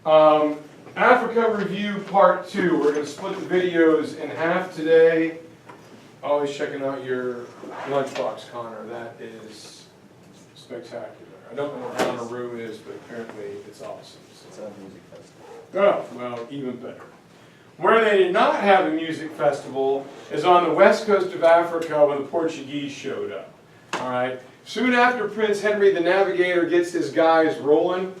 Africa Review Part 2. We're going to split the videos in half today. Always checking out your lunchbox, Connor. That is spectacular. I don't know what Connor Room is, but apparently it's awesome. It's a music festival. Oh, well, even better. Where they did not have a music festival is on the west coast of Africa when the Portuguese showed up. All right. Soon after Prince Henry the Navigator gets his guys rolling,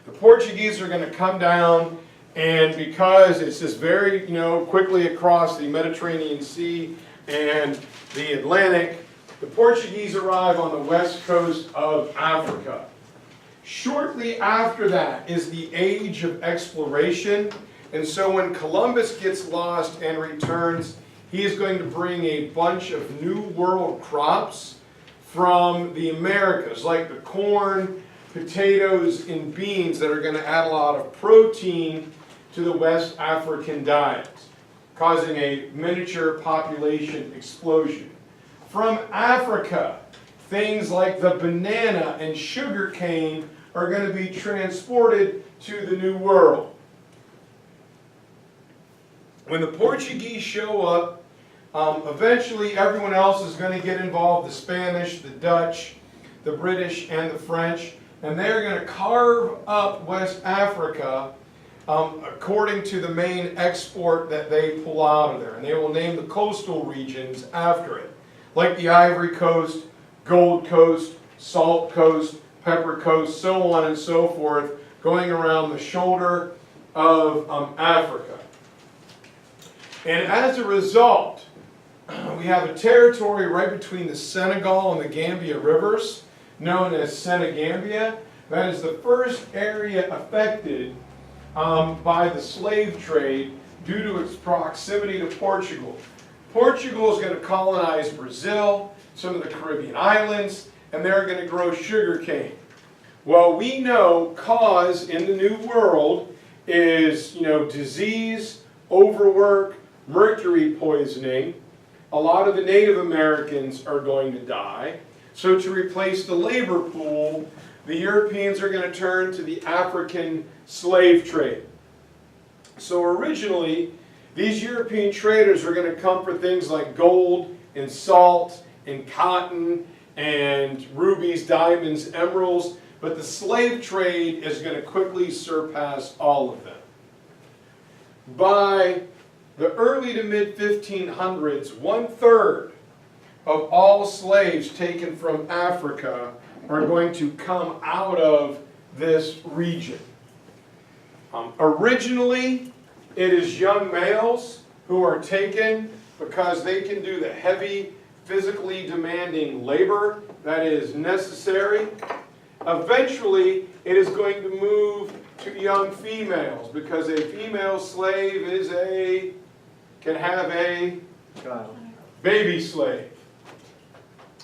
the Portuguese are going to come down, and because it's just very, quickly across the Mediterranean Sea and the Atlantic, the Portuguese arrive on the west coast of Africa. Shortly after that is the age of exploration, and so when Columbus gets lost and returns, he is going to bring a bunch of new world crops from the Americas, like the corn, potatoes, and beans that are going to add a lot of protein to the West African diet, causing a miniature population explosion. From Africa, things like the banana and sugar cane are going to be transported to the New World. When the Portuguese show up, eventually everyone else is going to get involved, the Spanish, the Dutch, the British, and the French, and they're going to carve up West Africa according to the main export that they pull out of there. And they will name the coastal regions after it, like the Ivory Coast, Gold Coast, Salt Coast, Pepper Coast, so on and so forth, going around the shoulder of Africa. And as a result, we have a territory right between the Senegal and the Gambia rivers, known as Senegambia. That is the first area affected by the slave trade due to its proximity to Portugal. Portugal is going to colonize Brazil, some of the Caribbean islands, and they're going to grow sugar cane. Well, we know cause in the New World is, disease, overwork, mercury poisoning. A lot of the Native Americans are going to die. So to replace the labor pool, the Europeans are going to turn to the African slave trade. So originally, these European traders are going to come for things like gold and salt and cotton and rubies, diamonds, emeralds, but the slave trade is going to quickly surpass all of them. By the early to mid 1500s, 1/3 of all slaves taken from Africa are going to come out of this region. Originally, it is young males who are taken because they can do the heavy, physically demanding labor that is necessary. Eventually, it is going to move to young females because a female slave can have a baby slave.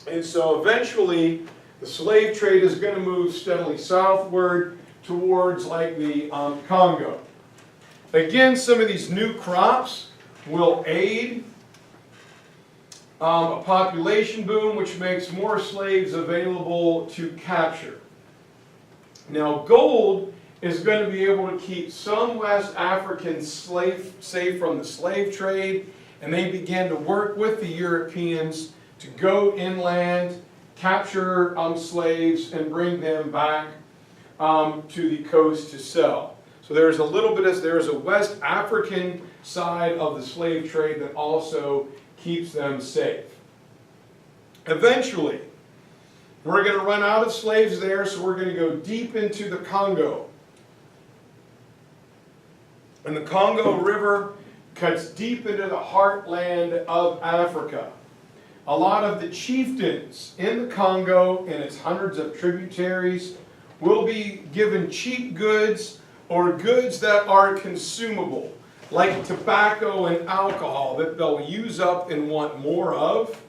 And so eventually, the slave trade is going to move steadily southward towards like the Congo. Again, some of these new crops will aid a population boom, which makes more slaves available to capture. Now, gold is going to be able to keep some West Africans safe from the slave trade, and they began to work with the Europeans to go inland, capture slaves, and bring them back to the coast to sell. So there's a little bit of, there's a West African side of the slave trade that also keeps them safe. Eventually, we're going to run out of slaves there, so we're going to go deep into the Congo. And the Congo River cuts deep into the heartland of Africa. A lot of the chieftains in the Congo and its hundreds of tributaries will be given cheap goods or goods that are consumable, like tobacco and alcohol that they'll use up and want more of.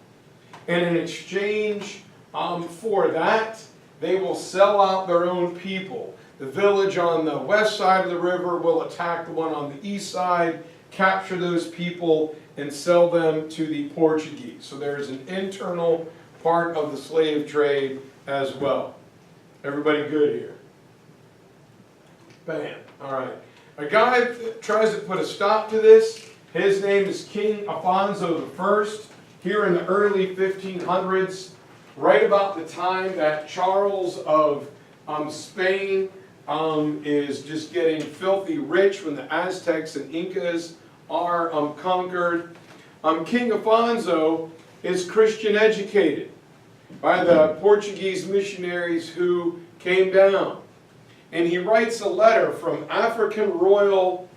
And in exchange for that, they will sell out their own people. The village on the west side of the river will attack the one on the east side, capture those people, and sell them to the Portuguese. So there's an internal part of the slave trade as well. Everybody good here? Bam. All right. A guy tries to put a stop to this. His name is King Afonso I, here in the early 1500s, right about the time that Charles of Spain is just getting filthy rich when the Aztecs and Incas are conquered. King Afonso is Christian educated by the Portuguese missionaries who came down. And he writes a letter from African royal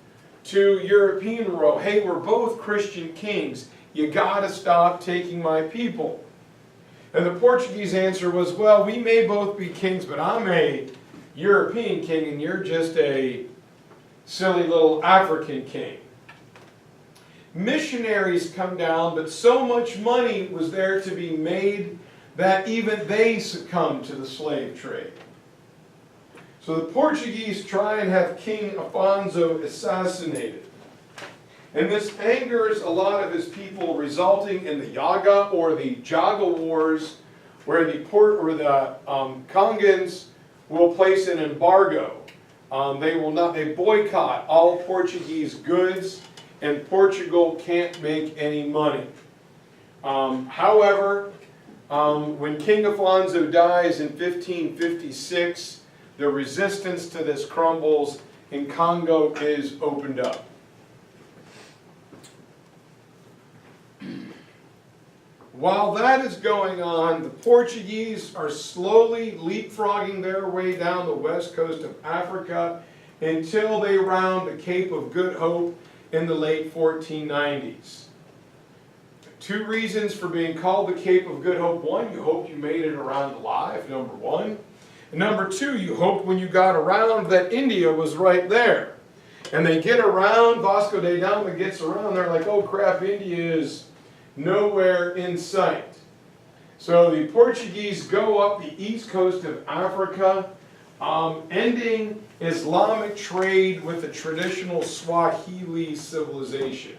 to European royal. Hey, we're both Christian kings. You gotta stop taking my people. And the Portuguese answer was, well, we may both be kings, but I'm a European king and you're just a silly little African king. Missionaries come down, but so much money was there to be made that even they succumbed to the slave trade. So the Portuguese try and have King Afonso assassinated. And this angers a lot of his people, resulting in the Yaga or the Jaga Wars, where the Congans will place an embargo. They boycott all Portuguese goods, and Portugal can't make any money. However, when King Afonso dies in 1556, the resistance to this crumbles and Congo is opened up. While that is going on, the Portuguese are slowly leapfrogging their way down the west coast of Africa until they round the Cape of Good Hope in the late 1490s. Two reasons for being called the Cape of Good Hope. One, you hoped you made it around alive, number one. And number two, you hoped when you got around that India was right there. And they get around, Vasco da Gama gets around, they're like, oh crap, India is nowhere in sight. So the Portuguese go up the east coast of Africa, ending Islamic trade with the traditional Swahili civilization.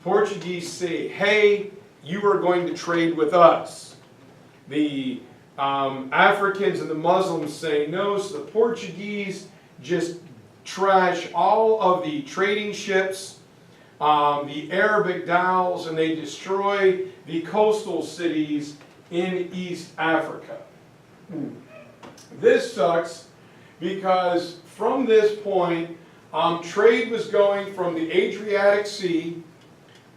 Portuguese say, hey, you are going to trade with us. The Africans and the Muslims say no, so the Portuguese just trash all of the trading ships, the Arabic dhows, and they destroy the coastal cities in East Africa. This sucks because from this point, trade was going from the Adriatic Sea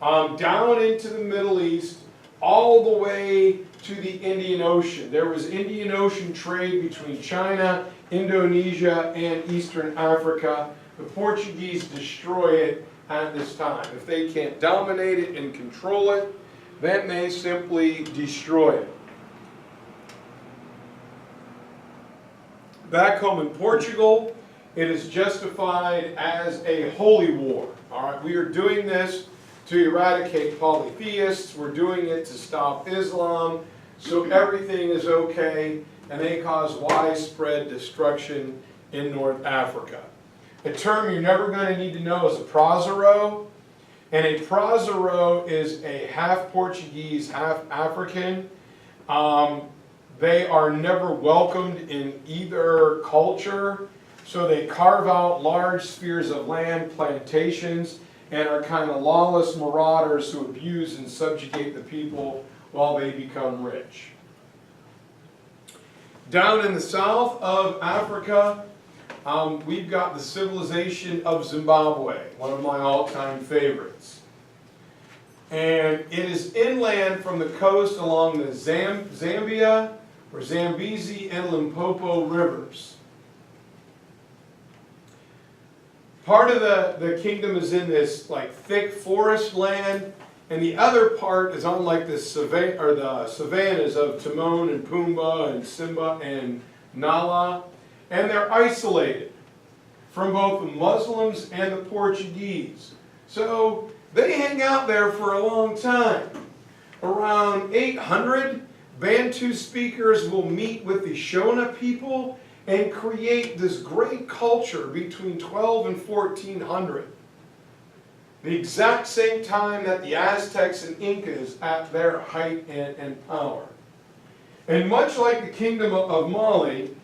down into the Middle East, all the way to the Indian Ocean. There was Indian Ocean trade between China, Indonesia, and Eastern Africa. The Portuguese destroy it at this time. If they can't dominate it and control it, then they simply destroy it. Back home in Portugal, it is justified as a holy war. All right, we are doing this to eradicate polytheists. We're doing it to stop Islam. So everything is okay, and they cause widespread destruction in North Africa. A term you're never going to need to know is a prosero. And a prosero is a half Portuguese, half African. They are never welcomed in either culture. So they carve out large spheres of land, plantations, and are kind of lawless marauders who abuse and subjugate the people while they become rich. Down in the south of Africa, we've got the civilization of Zimbabwe, one of my all-time favorites. And it is inland from the coast along the Zambia, or Zambezi and Limpopo rivers. Part of the kingdom is in this like thick forest land, and the other part is on like the savannas of Timon and Pumbaa and Simba and Nala, and they're isolated from both the Muslims and the Portuguese. So they hang out there for a long time. Around 800, Bantu speakers will meet with the Shona people and create this great culture between 12 and 1400. The exact same time that the Aztecs and Incas at their height and power. And much like the kingdom of Mali,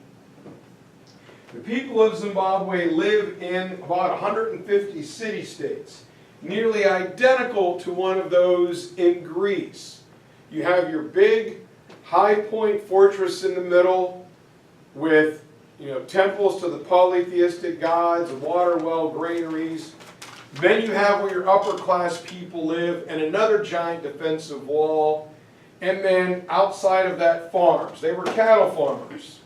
The people of Zimbabwe live in about 150 city-states, nearly identical to one of those in Greece. You have your big high point fortress in the middle with temples to the polytheistic gods, water well, granaries. Then you have where your upper class people live and another giant defensive wall. And then outside of that, farms. They were cattle farmers.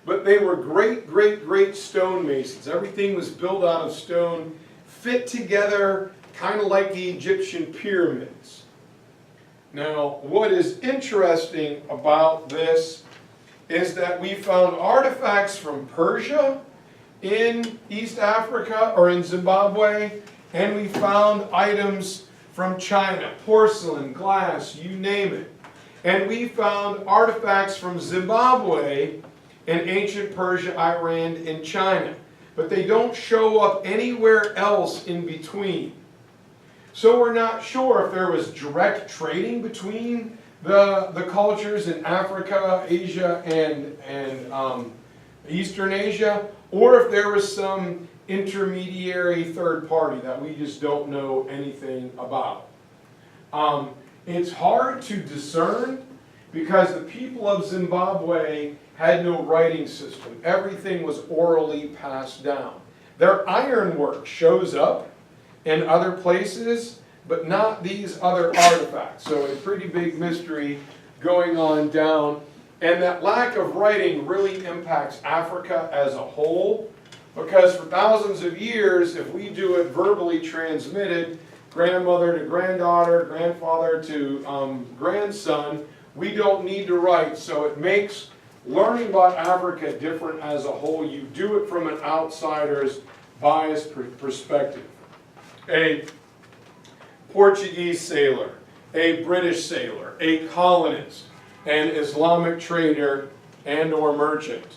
But they were great, great, great stonemasons. Everything was built out of stone, fit together, kind of like the Egyptian pyramids. Now, what is interesting about this is that we found artifacts from Persia in East Africa, or in Zimbabwe, and we found items from China, porcelain, glass, you name it. And we found artifacts from Zimbabwe in ancient Persia, Iran, and China. But they don't show up anywhere else in between. So we're not sure if there was direct trading between the cultures in Africa, Asia, and Eastern Asia, or if there was some intermediary third party that we just don't know anything about. It's hard to discern because the people of Zimbabwe had no writing system. Everything was orally passed down. Their ironwork shows up in other places, but not these other artifacts. So a pretty big mystery going on down. And that lack of writing really impacts Africa as a whole, because for thousands of years, if we do it verbally transmitted, grandmother to granddaughter, grandfather to grandson, we don't need to write. So it makes learning about Africa different as a whole. You do it from an outsider's biased perspective. A Portuguese sailor, a British sailor, a colonist, an Islamic trader, and or merchant.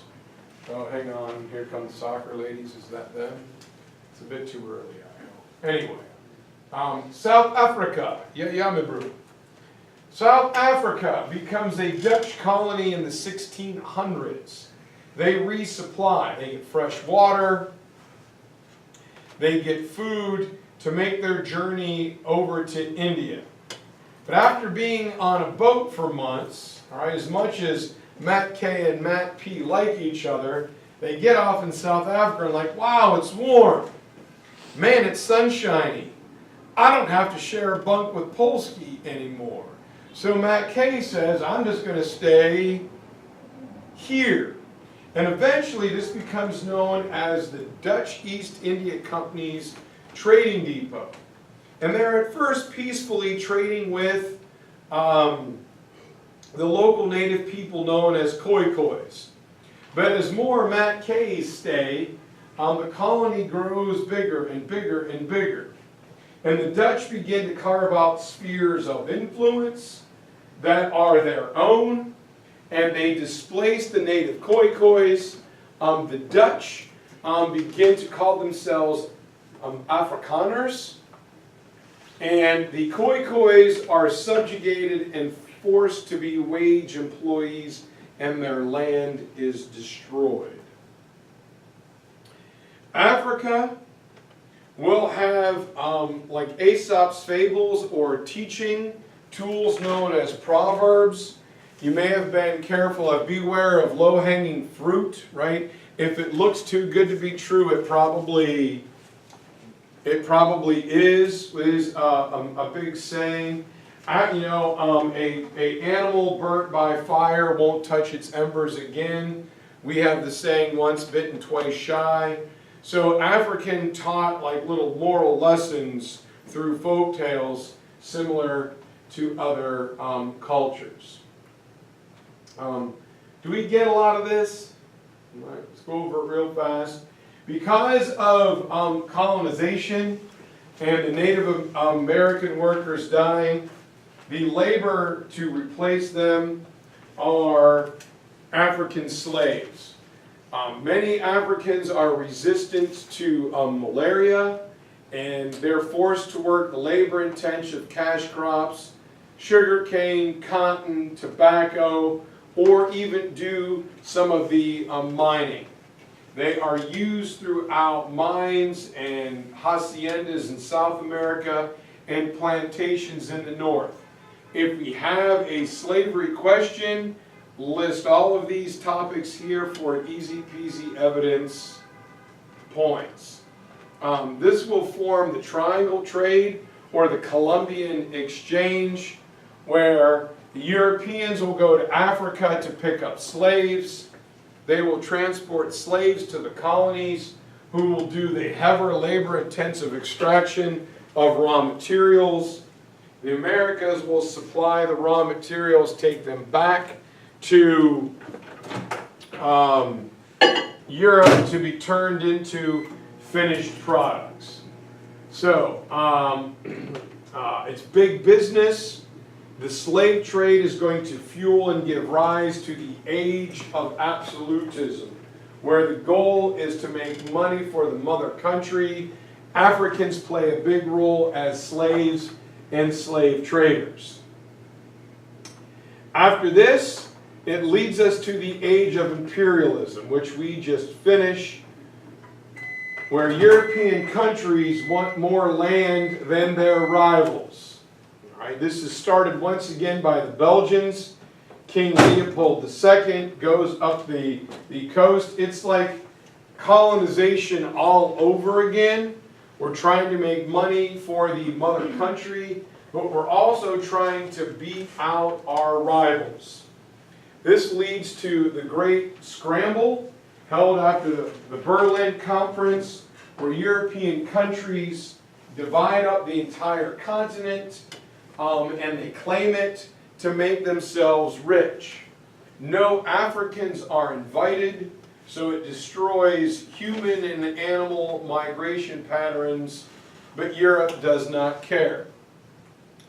Oh, hang on, here come the soccer ladies, is that them? It's a bit too early, I know. Anyway, South Africa, Yamabru. South Africa becomes a Dutch colony in the 1600s. They resupply, they get fresh water, they get food to make their journey over to India. But after being on a boat for months, all right, as much as Matt K and Matt P like each other, they get off in South Africa and like, wow, it's warm. Man, it's sunshiny. I don't have to share a bunk with Polsky anymore. So Matt K says, I'm just going to stay here. And eventually this becomes known as the Dutch East India Company's trading depot. And they're at first peacefully trading with the local native people known as Khoikhoi. But as more Matt K's stay, the colony grows bigger and bigger and bigger. And the Dutch begin to carve out spheres of influence that are their own, and they displace the native Khoikhoi. The Dutch begin to call themselves Afrikaners, and the Khoikhoi are subjugated and forced to be wage employees, and their land is destroyed. Africa will have like Aesop's fables or teaching tools known as proverbs. You may have been careful of beware of low-hanging fruit, right? If it looks too good to be true, it probably is a big saying. A animal burnt by fire won't touch its embers again. We have the saying, once bitten, twice shy. So African taught like little moral lessons through folk tales similar to other cultures. Do we get a lot of this? All right, let's go over it real fast. Because of colonization and the Native American workers dying, the labor to replace them are African slaves. Many Africans are resistant to malaria, and they're forced to work the labor-intensive cash crops, sugarcane, cotton, tobacco, or even do some of the mining. They are used throughout mines and haciendas in South America and plantations in the north. If we have a slavery question, list all of these topics here for easy peasy evidence points. This will form the triangle trade or the Columbian exchange, where the Europeans will go to Africa to pick up slaves. They will transport slaves to the colonies, who will do the heavy labor-intensive extraction of raw materials. The Americas will supply the raw materials, take them back to Europe to be turned into finished products. So, it's big business. The slave trade is going to fuel and give rise to the age of absolutism, where the goal is to make money for the mother country. Africans play a big role as slaves and slave traders. After this, it leads us to the age of imperialism, which we just finished, where European countries want more land than their rivals. All right, this is started once again by the Belgians. King Leopold II goes up the coast. It's like colonization all over again. We're trying to make money for the mother country, but we're also trying to beat out our rivals. This leads to the Great Scramble, held after the Berlin Conference, where European countries divide up the entire continent and they claim it to make themselves rich. No Africans are invited, so it destroys human and animal migration patterns, but Europe does not care.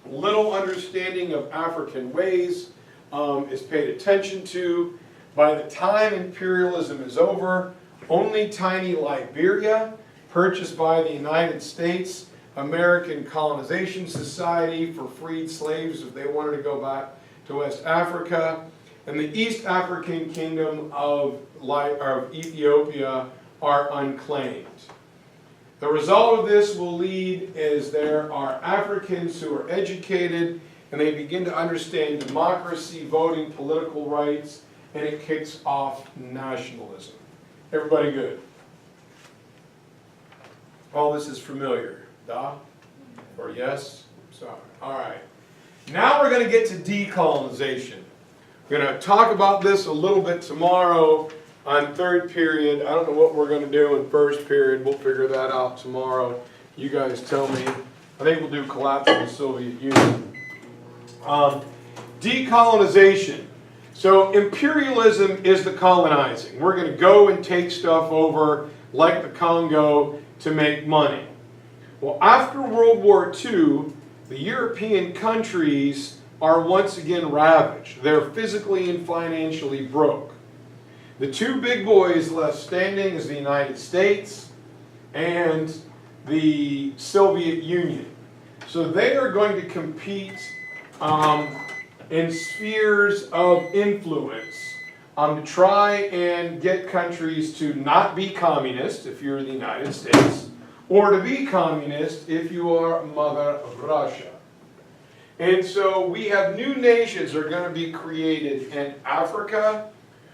Little understanding of African ways is paid attention to. By the time imperialism is over, only tiny Liberia, purchased by the United States American Colonization Society for freed slaves if they wanted to go back to West Africa, and the East African Kingdom of Ethiopia are unclaimed. The result of this will lead is there are Africans who are educated and they begin to understand democracy, voting, political rights, and it kicks off nationalism. Everybody good? All this is familiar. Da? Or yes? Sorry. All right. Now we're going to get to decolonization. We're going to talk about this a little bit tomorrow on third period. I don't know what we're going to do in first period. We'll figure that out tomorrow. You guys tell me. I think we'll do collapse of the Soviet Union. Decolonization. So imperialism is the colonizing. We're going to go and take stuff over like the Congo to make money. Well, after World War II, the European countries are once again ravaged. They're physically and financially broke. The two big boys left standing is the United States and the Soviet Union. So they are going to compete in spheres of influence to try and get countries to not be communist if you're the United States, or to be communist if you are Mother Russia. And so we have new nations that are going to be created in Africa,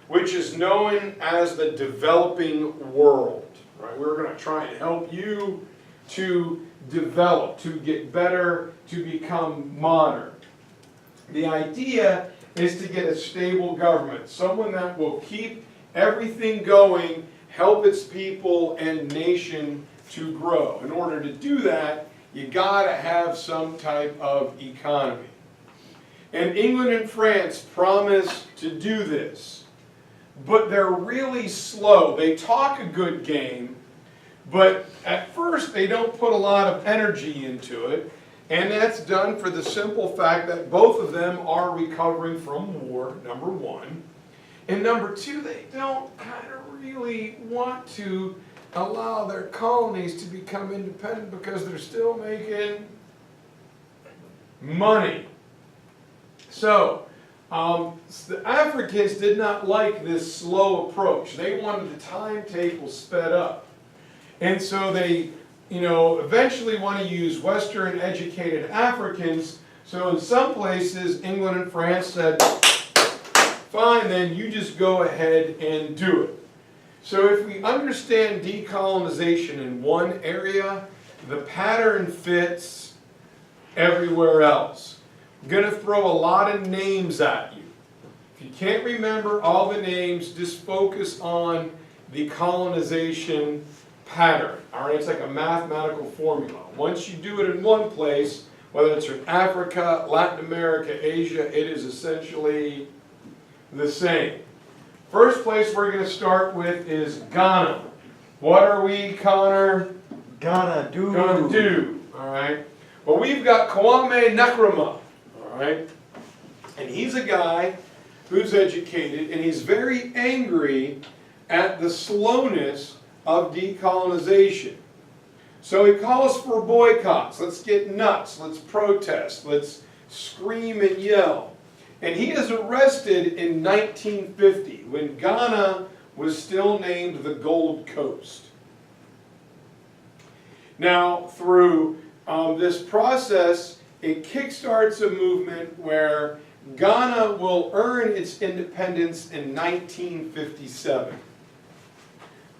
which is known as the developing world. Right? We're going to try and help you to develop, to get better, to become modern. The idea is to get a stable government, someone that will keep everything going, help its people and nation to grow. In order to do that, you got to have some type of economy. And England and France promise to do this, but they're really slow. They talk a good game, but at first they don't put a lot of energy into it, and that's done for the simple fact that both of them are recovering from war, number one, and number two, they don't kind of really want to allow their colonies to become independent because they're still making money. So, The Africans did not like this slow approach. They wanted the timetable sped up. And so they, eventually want to use Western educated Africans. So in some places, England and France said, fine, then you just go ahead and do it. So if we understand decolonization in one area, the pattern fits everywhere else. I'm going to throw a lot of names at you. If you can't remember all the names, just focus on the colonization pattern. All right, it's like a mathematical formula. Once you do it in one place, whether it's in Africa, Latin America, Asia, it is essentially the same. First place we're going to start with is Ghana. What are we, Connor? Gonna do. All right. Well, we've got Kwame Nkrumah. All right. And he's a guy who's educated, and he's very angry at the slowness of decolonization. So he calls for boycotts. Let's get nuts. Let's protest. Let's scream and yell. And he is arrested in 1950 when Ghana was still named the Gold Coast. Now, through this process, it kickstarts a movement where Ghana will earn its independence in 1957.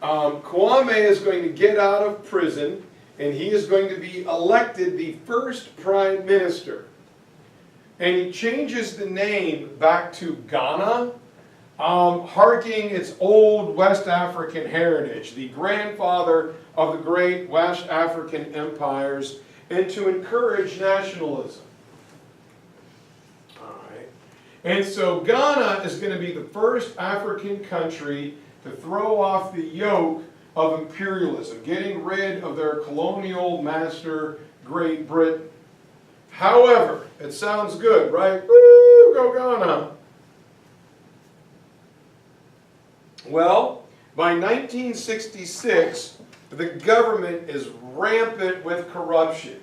Kwame is going to get out of prison, and he is going to be elected the first prime minister. And he changes the name back to Ghana, harking its old West African heritage, the grandfather of the great West African empires, and to encourage nationalism. All right. And so Ghana is going to be the first African country to throw off the yoke of imperialism, getting rid of their colonial master, Great Britain. However, it sounds good, right? Woo, go Ghana. Well, by 1966, the government is rampant with corruption.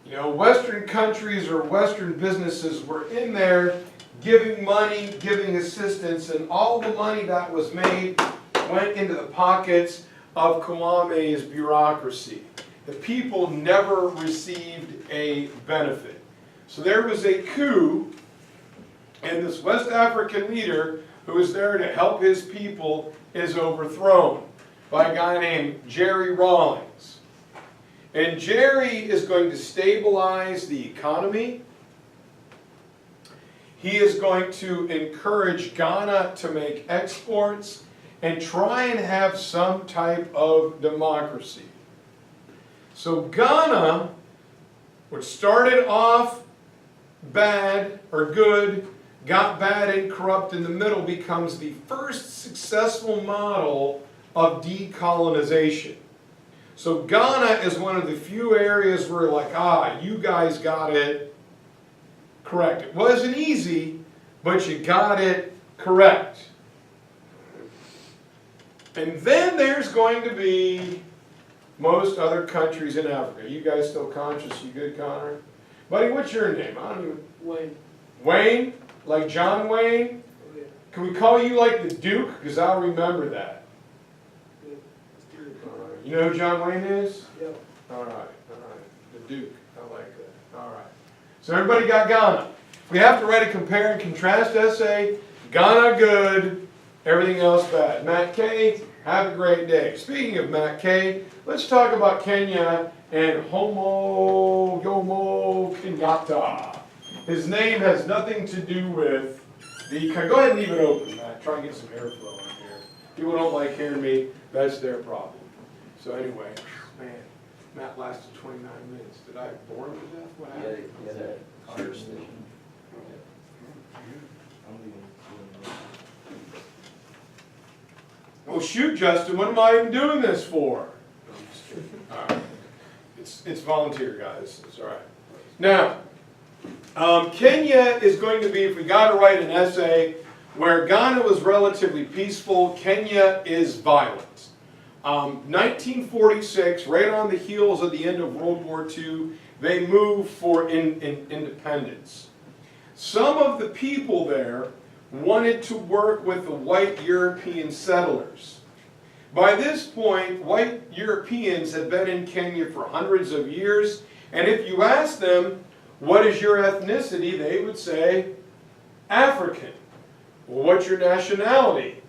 Western countries or Western businesses were in there giving money, giving assistance, and all the money that was made went into the pockets of Kwame's bureaucracy. The people never received a benefit. So there was a coup, and this West African leader who was there to help his people is overthrown by a guy named Jerry Rawlings. And Jerry is going to stabilize the economy. He is going to encourage Ghana to make exports and try and have some type of democracy. So Ghana, which started off bad or good, got bad and corrupt in the middle, becomes the first successful model of decolonization. So Ghana is one of the few areas where you guys got it correct. It wasn't easy, but you got it correct. And then there's going to be most other countries in Africa. You guys still conscious? You good, Connor? Buddy, what's your name? I don't even... Wayne. Wayne? Like John Wayne? Oh, yeah. Can we call you like the Duke? Because I'll remember that. Good. You know who John Wayne is? Yep. All right. The Duke. I like that. All right. So everybody got Ghana. We have to write a compare and contrast essay. Ghana good, everything else bad. Matt K, have a great day. Speaking of Matt K, let's talk about Kenya and Jomo Kenyatta. His name has nothing to do with the... Go ahead and leave it open, Matt. Try and get some airflow in here. People don't like hearing me. That's their problem. So anyway, man, Matt lasted 29 minutes. Did I bore him to death? What happened? Yeah, that conversation. Well, shoot, Justin, what am I even doing this for? No, I'm just kidding. All right. It's volunteer, guys. It's all right. Now, Kenya is going to be, if we got to write an essay, where Ghana was relatively peaceful, Kenya is violent. 1946, right on the heels of the end of World War II, they move for independence. some of the people there wanted to work with the white European settlers. By this point, white Europeans had been in Kenya for hundreds of years, and if you asked them, what is your ethnicity, they would say, African. Well, what's your nationality?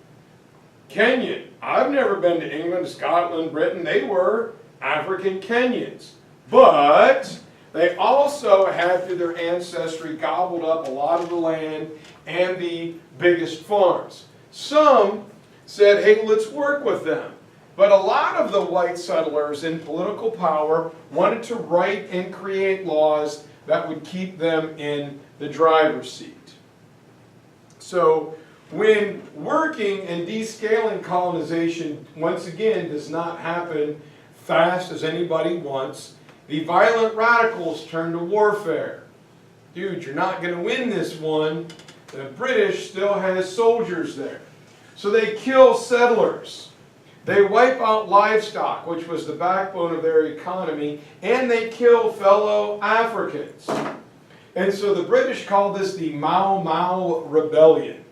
Kenyan. I've never been to England, Scotland, Britain. They were African Kenyans. But they also had, through their ancestry, gobbled up a lot of the land and the biggest farms. Some said, hey, let's work with them. But a lot of the white settlers in political power wanted to write and create laws that would keep them in the driver's seat. So when working and descaling colonization, once again, does not happen fast as anybody wants, the violent radicals turn to warfare. Dude, you're not going to win this one. The British still has soldiers there. So they kill settlers. They wipe out livestock, which was the backbone of their economy, and they kill fellow Africans. And so the British called this the Mau Mau Rebellion.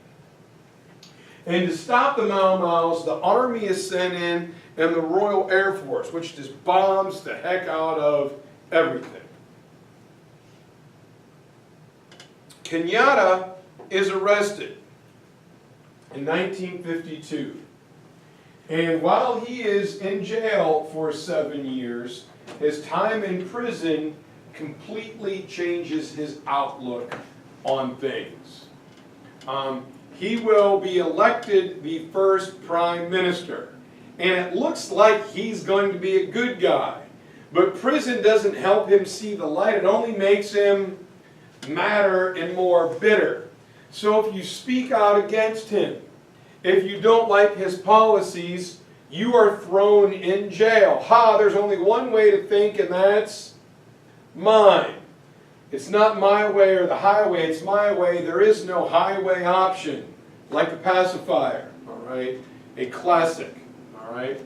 And to stop the Mau Maus, the army is sent in and the Royal Air Force, which just bombs the heck out of everything. Kenyatta is arrested in 1952. And while he is in jail for 7 years, his time in prison completely changes his outlook on things. He will be elected the first prime minister. And it looks like he's going to be a good guy. But prison doesn't help him see the light. It only makes him madder and more bitter. So if you speak out against him, if you don't like his policies, you are thrown in jail. Ha, there's only one way to think, and that's mine. It's not my way or the highway, it's my way. There is no highway option. Like a pacifier, all right? A classic, all right?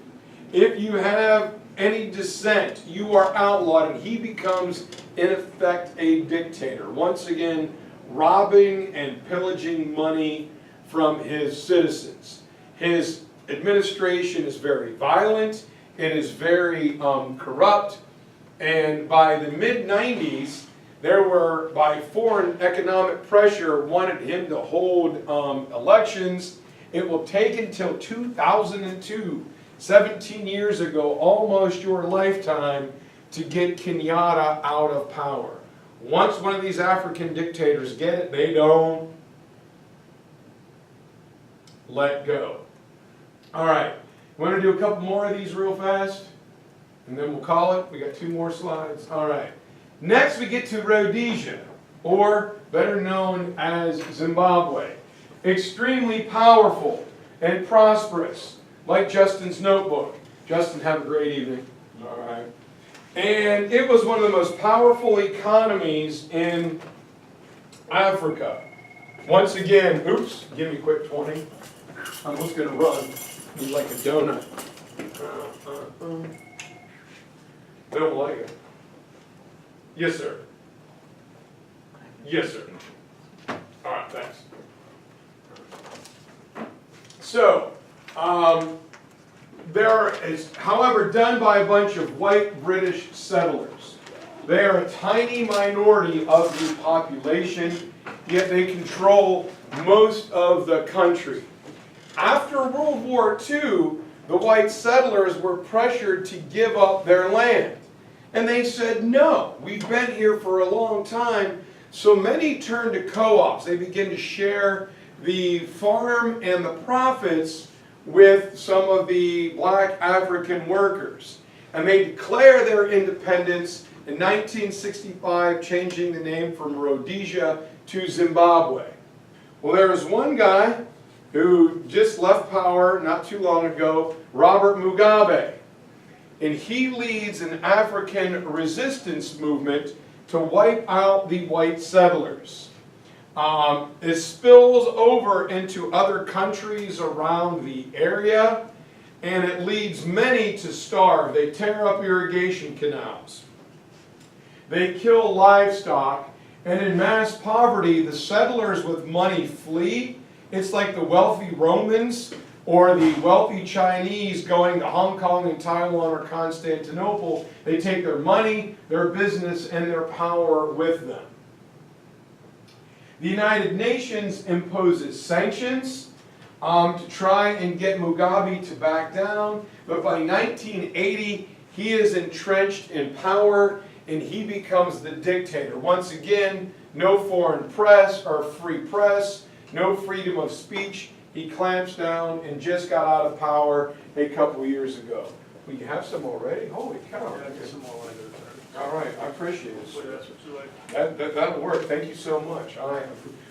If you have any dissent, you are outlawed, and he becomes, in effect, a dictator. Once again, robbing and pillaging money from his citizens. His administration is very violent, it is very corrupt, and by the mid-90s, there were, by foreign economic pressure, wanted him to hold elections. It will take until 2002, 17 years ago, almost your lifetime, to get Kenyatta out of power. Once one of these African dictators get it, they don't let go. All right, we want to do a couple more of these real fast, and then we'll call it. We got 2 more slides. All right. Next we get to Rhodesia, or better known as Zimbabwe. Extremely powerful and prosperous, like Justin's notebook. Justin, have a great evening. All right. And it was one of the most powerful economies in Africa. Once again, oops, give me a quick 20. I'm just going to run. Be like a donut. Bill Melega. Yes, sir. Yes, sir. All right, thanks. So, there is, however, done by a bunch of white British settlers. They are a tiny minority of the population, yet they control most of the country. After World War II, the white settlers were pressured to give up their land. And they said, no, we've been here for a long time. So many turned to co-ops. They begin to share the farm and the profits with some of the black African workers. And they declare their independence in 1965, changing the name from Rhodesia to Zimbabwe. Well, there was one guy who just left power not too long ago, Robert Mugabe. And he leads an African resistance movement to wipe out the white settlers. It spills over into other countries around the area, and it leads many to starve. They tear up irrigation canals. They kill livestock, And in mass poverty, the settlers with money flee. It's like the wealthy Romans or the wealthy Chinese going to Hong Kong and Taiwan or Constantinople. They take their money, their business, and their power with them. The United Nations imposes sanctions to try and get Mugabe to back down, but by 1980, he is entrenched in power and he becomes the dictator. Once again, no foreign press or free press, no freedom of speech. He clamps down and just got out of power a couple of years ago. Well, you have some already? Holy cow. Yeah, I get some more later. All right, I appreciate it. Hopefully that's what you like. That'll work. Thank you so much.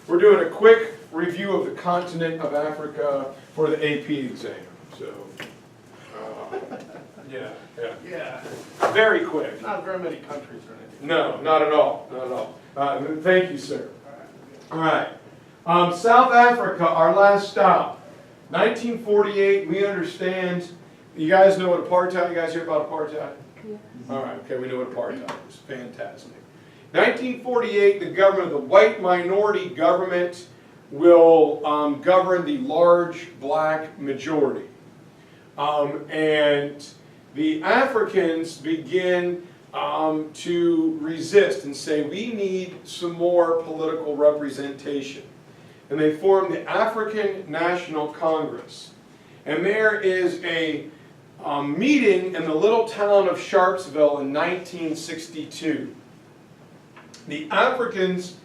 We're doing a quick review of the continent of Africa for the AP exam. So, yeah. Yeah, Very quick. not very many countries or anything. No, not at all. Not at all. Thank you, sir. All right. South Africa, our last stop. 1948, we understand. You guys know what apartheid, you guys hear about apartheid? Yeah. All right, okay, we know what apartheid is. Fantastic. 1948, the government, the white minority government will govern the large black majority. And the Africans begin to resist and say, we need some more political representation. And they form the African National Congress. And there is a meeting in the little town of Sharpsville in 1962. The Africans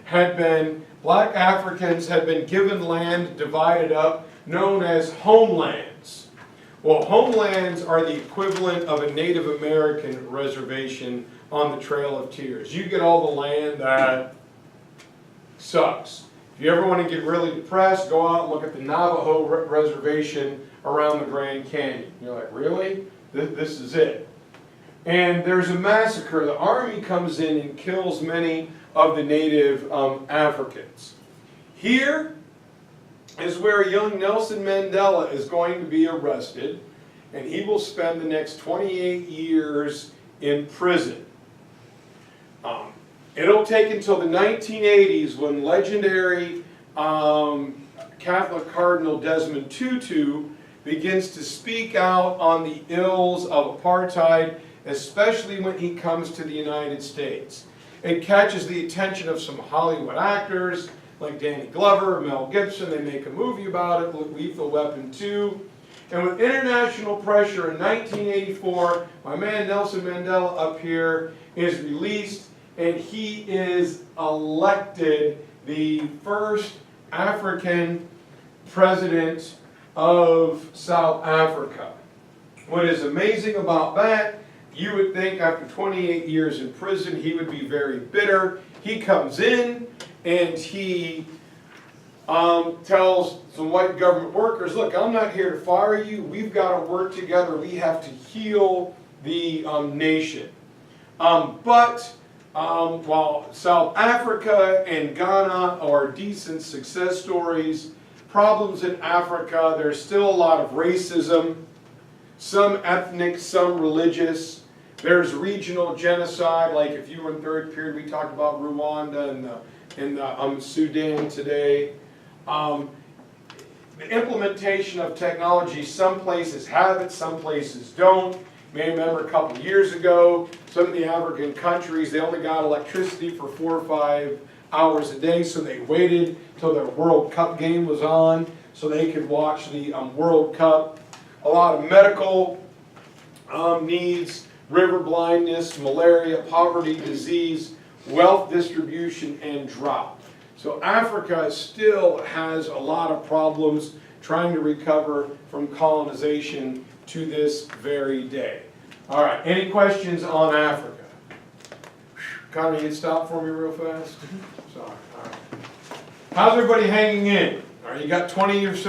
had been, black Africans had been given land divided up, known as homelands. Well, homelands are the equivalent of a Native American reservation on the Trail of Tears. You get all the land that sucks. If you ever want to get really depressed, go out and look at the Navajo Reservation around the Grand Canyon. You're like, really? This is it. And there's a massacre. The army comes in and kills many of the native Africans. Here is where young Nelson Mandela is going to be arrested, and he will spend the next 28 years in prison. It'll take until the 1980s when legendary Catholic Cardinal Desmond Tutu begins to speak out on the ills of apartheid, especially when he comes to the United States. It catches the attention of some Hollywood actors like Danny Glover, Mel Gibson. They make a movie about it, Lethal Weapon 2. And with international pressure in 1984, my man Nelson Mandela up here is released, and he is elected the first African president of South Africa. What is amazing about that, you would think after 28 years in prison, he would be very bitter. He comes in and he tells some white government workers, look, I'm not here to fire you. We've got to work together. We have to heal the nation. While South Africa and Ghana are decent success stories, problems in Africa, there's still a lot of racism, some ethnic, some religious. There's regional genocide, like if you were in third period, we talked about Rwanda and Sudan today. The implementation of technology, some places have it, some places don't. You may remember a couple of years ago, some of the African countries, they only got electricity for 4 or 5 hours a day, so they waited till their World Cup game was on so they could watch the World Cup. A lot of medical needs, river blindness, malaria, poverty, disease, wealth distribution, and drought. So Africa still has a lot of problems trying to recover from colonization to this very day. All right, any questions on Africa? Connie, you stop for me real fast? Sorry, all right. How's everybody hanging in? All right, you got 20 or so